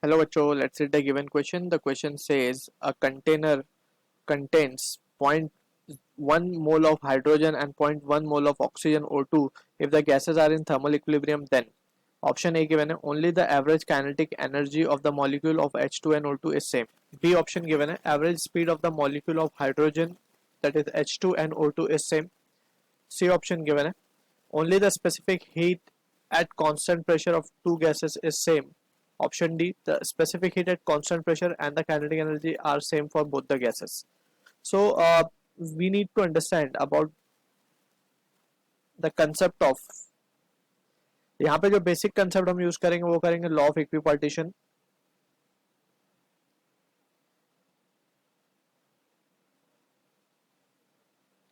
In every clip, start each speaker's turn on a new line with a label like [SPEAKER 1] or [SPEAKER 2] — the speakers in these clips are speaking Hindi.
[SPEAKER 1] Hello बच्चों, let's read the given question. The question says a container contains zero point 0.1 mole of hydrogen and zero point 0.1 mole of oxygen O2 if the gases are in thermal equilibrium. Then option A given है, only the average kinetic energy of the molecule of H2 and O2 is same. B option given है, average speed of the molecule of hydrogen, that is H2 and O2 is same. C option given है, only the specific heat at constant pressure of two gases is same. Option D, the specific heat at constant pressure and the kinetic energy are same for both the gases. So we need to understand about the concept of, यहाँ पे जो बेसिक कंसेप्ट हम यूज करेंगे वो करेंगे law of equipartition.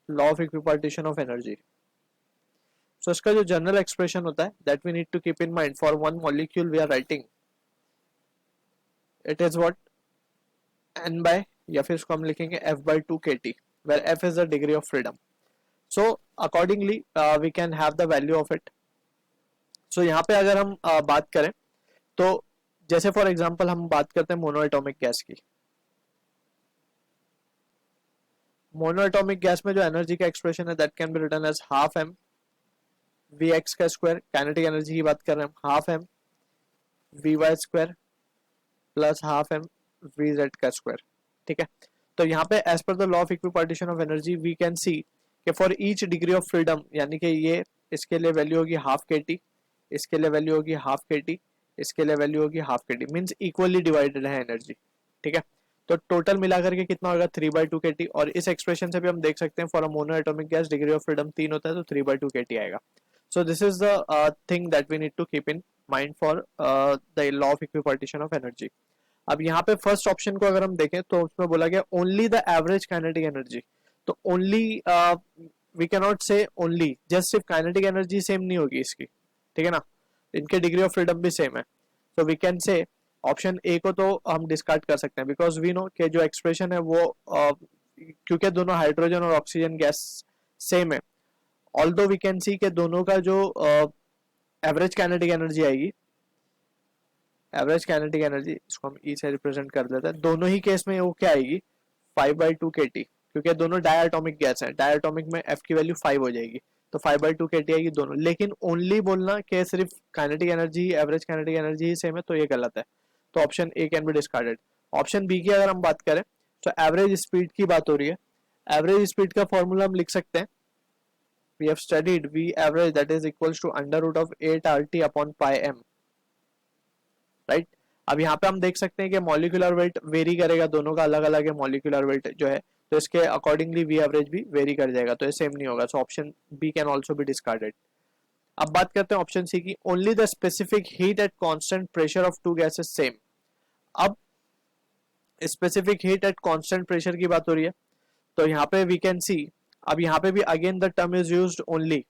[SPEAKER 1] Law of equipartition of energy. So इसका जो जनरल एक्सप्रेशन होता है that we need to keep in mind for one molecule we are writing, it is what n by, या फिर इसको हम लिखेंगे f by 2 kt, where f is the degree of freedom. So accordingly we can have the value of it. So यहाँ पे अगर हम बात करें तो जैसे फॉर एग्जांपल हम बात करते हैं मोनोएटॉमिक गैस की. मोनोएटॉमिक गैस में जो एनर्जी का एक्सप्रेशन है that can be written as half m vx का स्क्वायर. काइनेटिक एनर्जी की बात कर रहे हैं हम, half m vy square plus half m vz का स्क्वायर. ठीक है, तो यहाँ पे as per the law of equipartition of energy we can see कि for each degree of freedom, यानी कि ये इसके लिए वैल्यू होगी हाफ के टी, इसके लिए वैल्यू होगी हाफ के टी, इसके लिए वैल्यू होगी हाफ के टी, मीन्स इक्वली डिवाइडेड है एनर्जी. ठीक है, तो टोटल मिलाकर के कितना होगा 3/2 के टी. और इस एक्सप्रेशन से भी हम देख सकते हैं for a monoatomic gas degree of freedom 3 होता है तो 3/2 के टी आएगा. So this is the thing that we need to keep in mind for the law of equipartition of energy. अब यहाँ पे फर्स्ट ऑप्शन को अगर हम देखें तो उसमें बोला गया only the average kinetic energy. तो only we can not say only, just सिर्फ काइनेटिक एनर्जी सेम नहीं होगी इसकी. ठीक है ना, इनके डिग्री ऑफ फ्रीडम भी सेम है. So we can say option A को तो हम डिस्कार्ड कर सकते हैं बिकॉज वी नो कि जो एक्सप्रेशन है वो क्योंकि दोनों हाइड्रोजन और ऑक्सीजन गैस सेम है, ऑल्दो वी कैन सी के दोनों का जो एवरेज काइनेटिक एनर्जी आएगी, एवरेज काइनेटिक एनर्जी इसको हम ई से रिप्रेजेंट कर देते हैं, दोनों ही केस में वो क्या आएगी 5/2 kT, क्योंकि दोनों डायटोमिक गैस हैं. डायटोमिक में f की वैल्यू 5 हो जाएगी तो 5/2 kT आएगी दोनों. लेकिन ओनली बोलना कि सिर्फ kinetic energy average kinetic energy ही सेम है तो ये गलत है. तो option A can be discarded. Option B की अगर हम बात करें तो एवरेज स्पीड की बात हो रही है. एवरेज स्पीड का फॉर्मूला हम लिख सकते हैं, we have studied v average that is equals to under root of 8 rt upon pi m. Right, अब यहाँ पे हम देख सकते हैं कि मॉलिक्यूलर वेट वेरी करेगा, दोनों का अलग अलग है मॉलिक्यूलर वेट जो है, तो इसके अकॉर्डिंगली वी एवरेज भी वेरी कर जाएगा, तो ये सेम नहीं होगा. So option B can also be discarded. अब बात करते हैं ऑप्शन सी की, only the specific heat at constant pressure of two gases same. अब specific heat at constant pressure की बात हो रही है तो यहाँ पे वी कैन सी, अब यहाँ पे भी again the term is used only.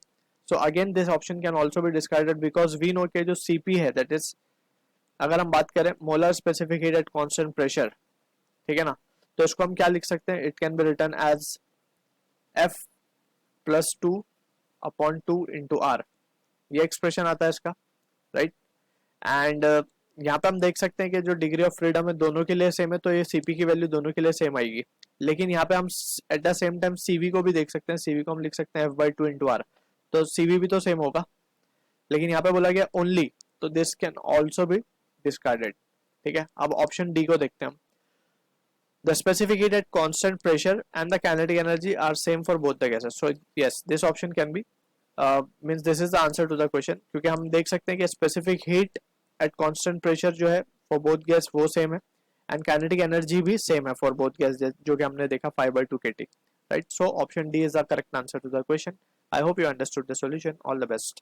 [SPEAKER 1] So again this option can also be discarded because we know के जो सीपी है दैट इज, अगर हम बात करें molar specific heat at constant pressure, ठीक है ना, तो इसको हम क्या लिख सकते हैं, it can be written as F plus 2/2 into R. ये एक्सप्रेशन आता है इसका, राइट. एंड यहाँ पे हम देख सकते हैं कि जो डिग्री ऑफ फ्रीडम है दोनों के लिए सेम है तो ये सीपी की वैल्यू दोनों के लिए सेम आएगी. लेकिन यहाँ पे हम at the same time CV को भी देख सकते हैं, सीवी को हम लिख सकते हैं F/2 इंटू आर, तो सीवी भी तो सेम होगा. लेकिन यहाँ पे बोला गया ओनली, तो this can also be discarded. ठीक है, अब ऑप्शन डी को देखते हैं हम. The specific heat at constant pressure and the kinetic energy are same for both the gases. So yes, this option can be means this is the answer to the question, क्योंकि हम देख सकते हैं कि specific heat at constant pressure जो है फॉर बोथ गैस वो सेम है एंड काइनेटिक एनर्जी भी सेम है फॉर बोथ गैस, जो कि हमने देखा 5/2 kT. Right, so option D is the correct answer to the question. I hope you understood the solution. All the best.